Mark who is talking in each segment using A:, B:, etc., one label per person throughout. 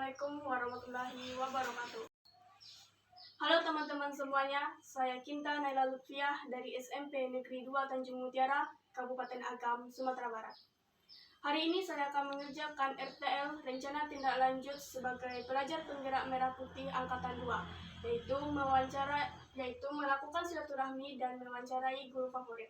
A: Assalamualaikum warahmatullahi wabarakatuh. Halo teman-teman semuanya, saya Kinta Naila Lutfiah dari SMP Negeri 2 Tanjung Mutiara, Kabupaten Agam, Sumatera Barat. Hari ini saya akan mengerjakan RTL, Rencana Tindak Lanjut sebagai pelajar penggerak Merah Putih Angkatan 2, yaitu melakukan silaturahmi dan mewawancarai guru favorit.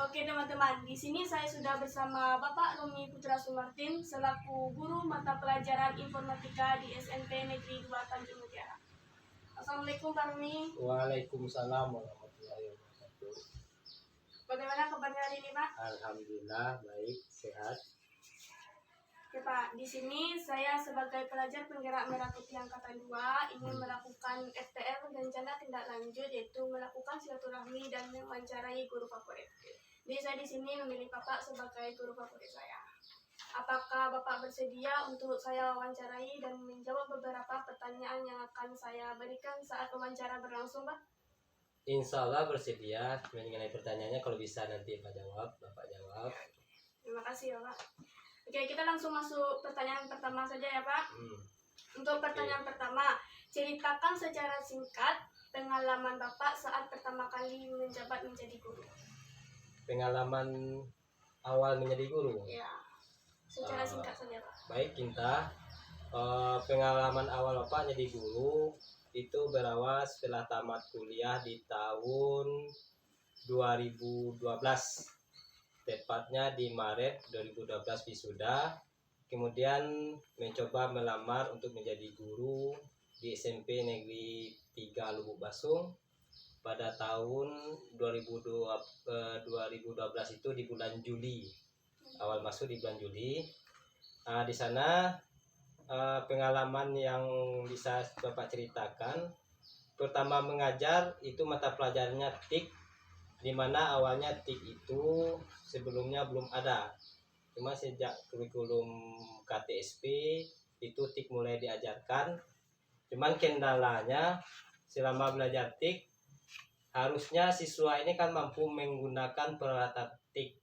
A: Oke teman-teman, di sini saya sudah bersama Bapak Romi Putra Sumartin selaku guru mata pelajaran informatika di SMP Negeri 2 Tanjung Mutiara. Assalamualaikum Pak Romi.
B: Waalaikumsalam warahmatullahi wabarakatuh.
A: Bagaimana kabarnya hari ini Pak?
B: Alhamdulillah baik, sehat.
A: Oke Pak, di sini saya sebagai pelajar penggerak Merah Putih Angkatan 2 ingin melakukan RTL rencana tindak lanjut, yaitu melakukan silaturahmi dan mewawancarai guru favorit. Jadi saya di sini memilih Bapak sebagai guru favorit saya. Apakah Bapak bersedia untuk saya wawancarai dan menjawab beberapa pertanyaan yang akan saya berikan saat wawancara berlangsung, Pak?
B: Insya Allah bersedia. Mengenai pertanyaannya kalau bisa nanti Bapak jawab.
A: Terima kasih ya Pak. Oke, kita langsung masuk pertanyaan pertama saja ya Pak. Untuk pertanyaan pertama, ceritakan secara singkat pengalaman Bapak saat pertama kali menjabat menjadi guru.
B: Pengalaman awal menjadi guru.
A: Ya, secara singkat saja Pak.
B: Baik Kinta, pengalaman awal Bapak jadi guru itu berawal setelah tamat kuliah di tahun 2012. Tepatnya di Maret 2012 wisuda. Kemudian mencoba melamar untuk menjadi guru di SMP Negeri 3 Lubuk Basung pada tahun 2012 itu di bulan Juli. Awal masuk di bulan Juli. Di sana pengalaman yang bisa Bapak ceritakan, pertama mengajar itu mata pelajarannya TIK, di mana awalnya TIK itu sebelumnya belum ada. Cuma sejak kurikulum KTSP itu TIK mulai diajarkan. Cuman kendalanya selama belajar TIK harusnya siswa ini kan mampu menggunakan peralatan TIK.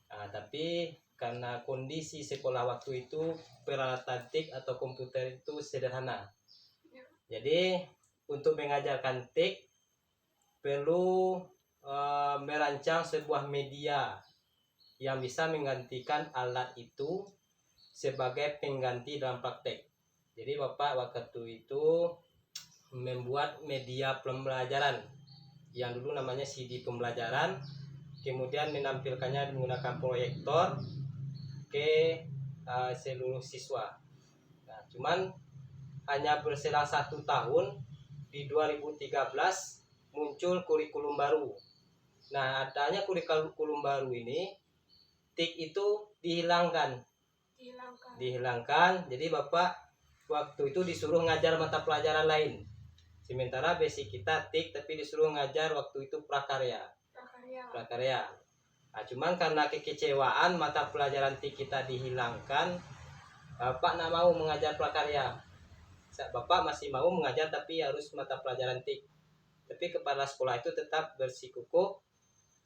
B: Tapi karena kondisi sekolah waktu itu peralatan TIK atau komputer itu sederhana. Jadi untuk mengajarkan TIK perlu merancang sebuah media yang bisa menggantikan alat itu sebagai pengganti dalam praktek. Jadi Bapak waktu itu membuat media pembelajaran yang dulu namanya CD pembelajaran, kemudian menampilkannya menggunakan proyektor ke seluruh siswa. Nah, cuman hanya berselang 1 tahun di 2013 muncul kurikulum baru. Nah, adanya kurikulum baru ini TIK itu dihilangkan. Jadi Bapak waktu itu disuruh ngajar mata pelajaran lain. Sementara basic kita TIK tapi disuruh ngajar waktu itu prakarya. Nah, cuman karena kekecewaan mata pelajaran TIK kita dihilangkan, Bapak nak mau mengajar prakarya. Bapak masih mau mengajar tapi harus mata pelajaran TIK. Tapi kepala sekolah itu tetap bersikukuh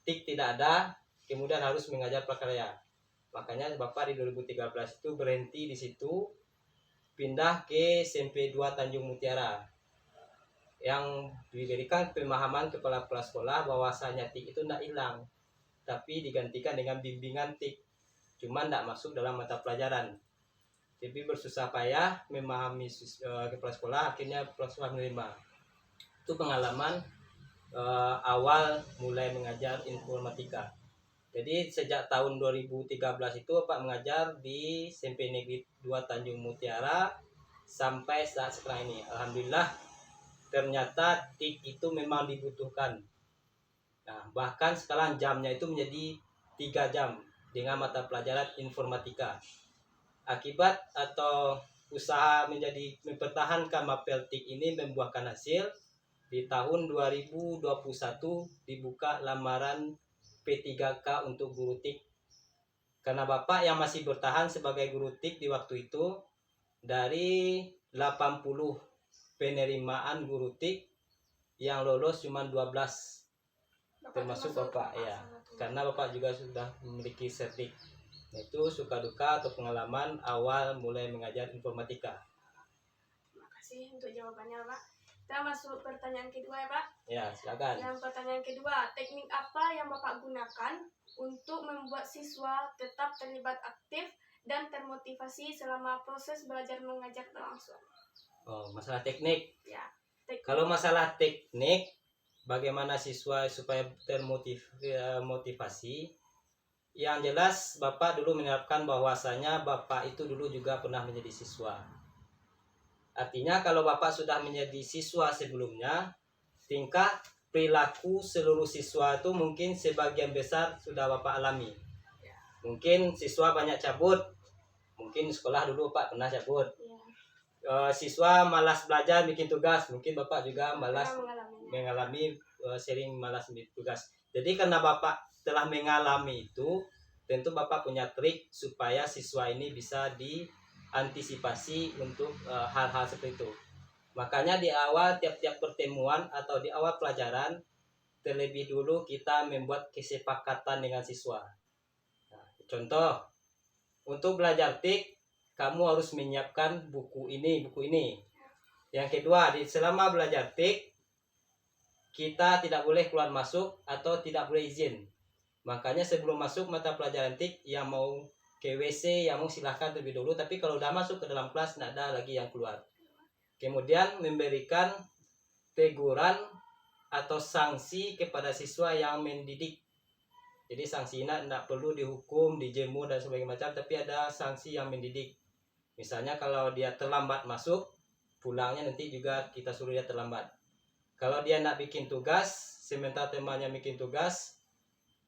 B: TIK tidak ada, kemudian harus mengajar prakarya. Makanya Bapak di 2013 itu berhenti di situ, pindah ke SMP 2 Tanjung Mutiara, yang diberikan pemahaman kepala sekolah bahwasanya TIK itu tidak hilang, tapi digantikan dengan bimbingan TIK, cuma tidak masuk dalam mata pelajaran. Jadi bersusah payah memahami kepala sekolah, akhirnya kepala sekolah menerima. Itu pengalaman awal mulai mengajar informatika. Jadi sejak tahun 2013 itu Pak mengajar di SMP Negeri 2 Tanjung Mutiara sampai saat sekarang ini. Alhamdulillah ternyata TIK itu memang dibutuhkan. Nah, bahkan sekarang jamnya itu menjadi 3 jam dengan mata pelajaran informatika. Akibat atau usaha mempertahankan mapel TIK ini membuahkan hasil. Di tahun 2021 dibuka lamaran P3K untuk guru TIK. Karena Bapak yang masih bertahan sebagai guru TIK di waktu itu, dari 80 penerimaan guru TIK yang lolos cuma 12, termasuk Bapak ya. Karena Bapak juga sudah memiliki sertik. Itu suka duka atau pengalaman awal mulai mengajar informatika.
A: Terima kasih untuk jawabannya, Pak. Kita masuk pertanyaan kedua ya, Pak.
B: Ya, silakan.
A: Yang pertanyaan kedua, teknik apa yang Bapak gunakan untuk membuat siswa tetap terlibat aktif dan termotivasi selama proses belajar mengajar berlangsung?
B: Oh, masalah teknik.
A: Ya, teknik.
B: Kalau masalah teknik, bagaimana siswa supaya termotivasi? Yang jelas Bapak dulu menerapkan bahwasanya Bapak itu dulu juga pernah menjadi siswa. Artinya kalau Bapak sudah menjadi siswa sebelumnya, tingkat perilaku seluruh siswa itu mungkin sebagian besar sudah Bapak alami. Mungkin siswa banyak cabut, mungkin sekolah dulu Bapak pernah cabut. Siswa malas belajar bikin tugas, mungkin Bapak juga malas mengalami sering malas bikin tugas. Jadi karena Bapak telah mengalami itu, tentu Bapak punya trik supaya siswa ini bisa diantisipasi untuk hal-hal seperti itu. Makanya di awal tiap-tiap pertemuan atau di awal pelajaran, terlebih dulu kita membuat kesepakatan dengan siswa. Nah, contoh, untuk belajar TIK, kamu harus menyiapkan buku ini. Yang kedua, selama belajar TIK, kita tidak boleh keluar masuk atau tidak boleh izin. Makanya sebelum masuk mata pelajaran TIK, yang mau ke WC, yang mau silahkan terlebih dulu. Tapi kalau udah masuk ke dalam kelas, tidak ada lagi yang keluar. Kemudian memberikan teguran atau sanksi kepada siswa yang mendidik. Jadi sanksinya tidak perlu dihukum, dijemur dan sebagainya macam, tapi ada sanksi yang mendidik. Misalnya kalau dia terlambat masuk, pulangnya nanti juga kita suruh dia terlambat. Kalau dia nak bikin tugas, sementara temannya bikin tugas,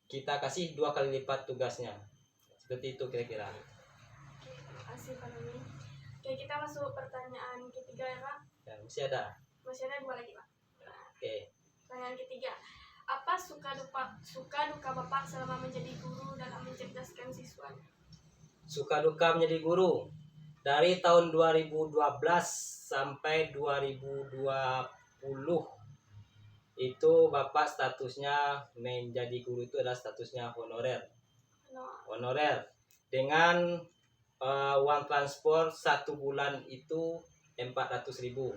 B: kita kasih 2 kali lipat tugasnya. Seperti itu kira-kira.
A: Oke, terima kasih Pak Noni. Oke, kita masuk pertanyaan ketiga ya Pak.
B: Ya, masih ada.
A: Masih ada 2 lagi Pak.
B: Oke.
A: Pertanyaan ketiga, apa suka duka Bapak selama menjadi guru dalam mencerdaskan siswanya?
B: Suka duka menjadi guru. Dari tahun 2012 sampai 2020 itu Bapak statusnya menjadi guru itu adalah statusnya honorer. Dengan uang transport 1 bulan itu 400.000.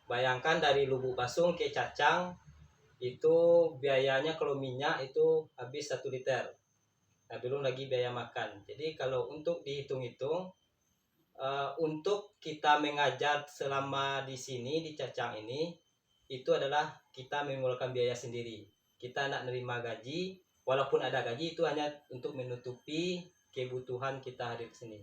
B: Bayangkan dari Lubuk Basung ke Cacang itu biayanya kalau minyak itu habis 1 liter. Nah, belum lagi biaya makan. Jadi kalau untuk dihitung-hitung, untuk kita mengajar selama di sini di Cacang ini, itu adalah kita mengeluarkan biaya sendiri. Kita nak nerima gaji, walaupun ada gaji itu hanya untuk menutupi kebutuhan kita hadir ke sini.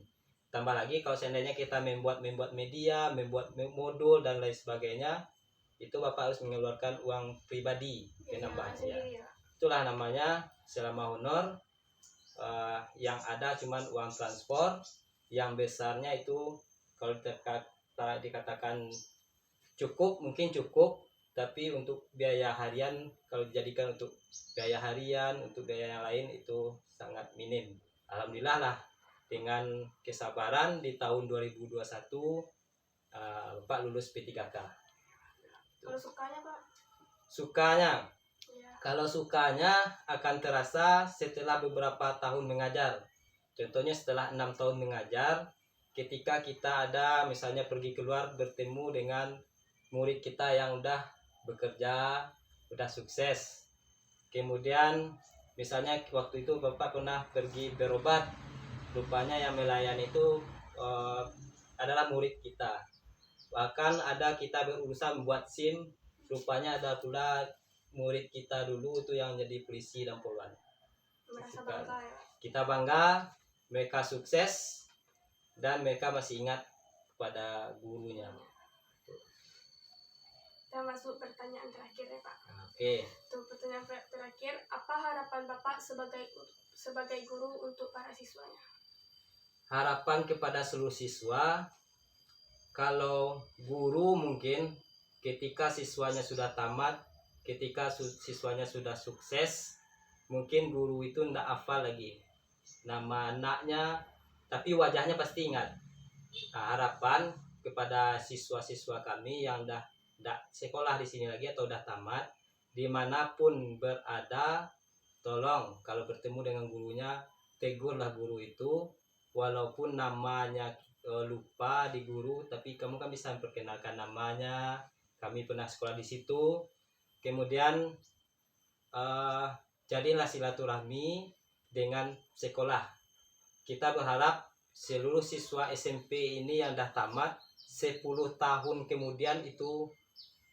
B: Tambah lagi kalau seandainya kita membuat media, membuat modul dan lain sebagainya, itu Bapak harus mengeluarkan uang pribadi penambahnya. Itulah namanya selama honor, yang ada cuman uang transport, yang besarnya itu kalau dikatakan cukup, mungkin cukup, tapi untuk biaya harian, kalau dijadikan untuk biaya harian, untuk biaya yang lain itu sangat minim. Alhamdulillah lah, dengan kesabaran di tahun 2021 Bapak lulus P3K.
A: Kalau sukanya Pak?
B: Sukanya,
A: Ya.
B: kalau sukanya akan terasa setelah beberapa tahun mengajar. Contohnya setelah 6 tahun mengajar, ketika kita ada misalnya pergi keluar bertemu dengan murid kita yang udah bekerja, udah sukses. Kemudian misalnya waktu itu Bapak pernah pergi berobat, rupanya yang melayani itu adalah murid kita. Bahkan ada kita berurusan membuat SIM, rupanya ada pula murid kita dulu itu yang jadi polisi dan polwan.
A: Merasa bangga ya?
B: Kita bangga, mereka sukses dan mereka masih ingat kepada gurunya.
A: Kita masuk pertanyaan terakhir ya Pak.
B: Oke.
A: Untuk pertanyaan terakhir, apa harapan Bapak sebagai guru untuk para siswanya?
B: Harapan kepada seluruh siswa, kalau guru mungkin ketika siswanya sudah tamat, ketika siswanya sudah sukses, mungkin guru itu tidak hafal lagi nama anaknya, tapi wajahnya pasti ingat. Nah, harapan kepada siswa-siswa kami yang udah sekolah di sini lagi atau udah tamat, dimanapun berada, tolong kalau bertemu dengan gurunya tegurlah guru itu, walaupun namanya lupa di guru, tapi kamu kan bisa memperkenalkan namanya, kami pernah sekolah di situ. Kemudian jadilah silaturahmi dengan sekolah. Kita berharap seluruh siswa SMP ini yang dah tamat 10 tahun kemudian itu,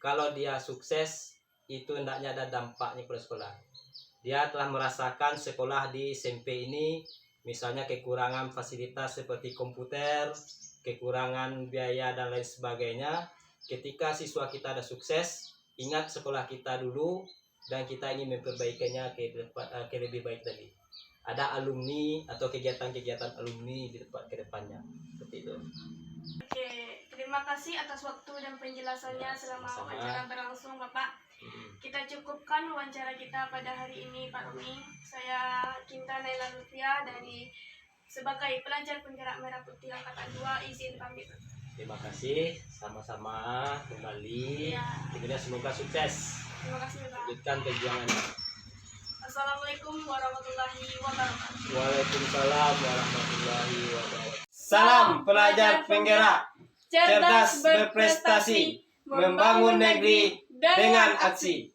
B: kalau dia sukses, itu hendaknya ada dampaknya pada sekolah. Dia telah merasakan sekolah di SMP ini, misalnya kekurangan fasilitas seperti komputer, kekurangan biaya dan lain sebagainya. Ketika siswa kita ada sukses, ingat sekolah kita dulu dan kita ingin memperbaikinya ke lebih baik lagi. Ada alumni atau kegiatan-kegiatan alumni di ke depannya. Seperti itu.
A: Oke, terima kasih atas waktu dan penjelasannya selama
B: sama-sama.
A: wawancara berlangsung, Bapak. Kita cukupkan wawancara kita pada hari ini, Pak Romi. Saya Kinta Naila Lutfia dari sebagai pelajar penggerak Merah Putih Angkatan 2 izin pamit.
B: Terima kasih, sama-sama kembali.
A: Ya.
B: Kemudian semoga sukses.
A: Terima kasih, Pak.
B: Lanjutkan perjuangannya.
A: Assalamualaikum warahmatullahi wabarakatuh.
B: Waalaikumsalam warahmatullahi wabarakatuh. Salam pelajar penggerak, cerdas berprestasi, membangun negeri dengan aksi.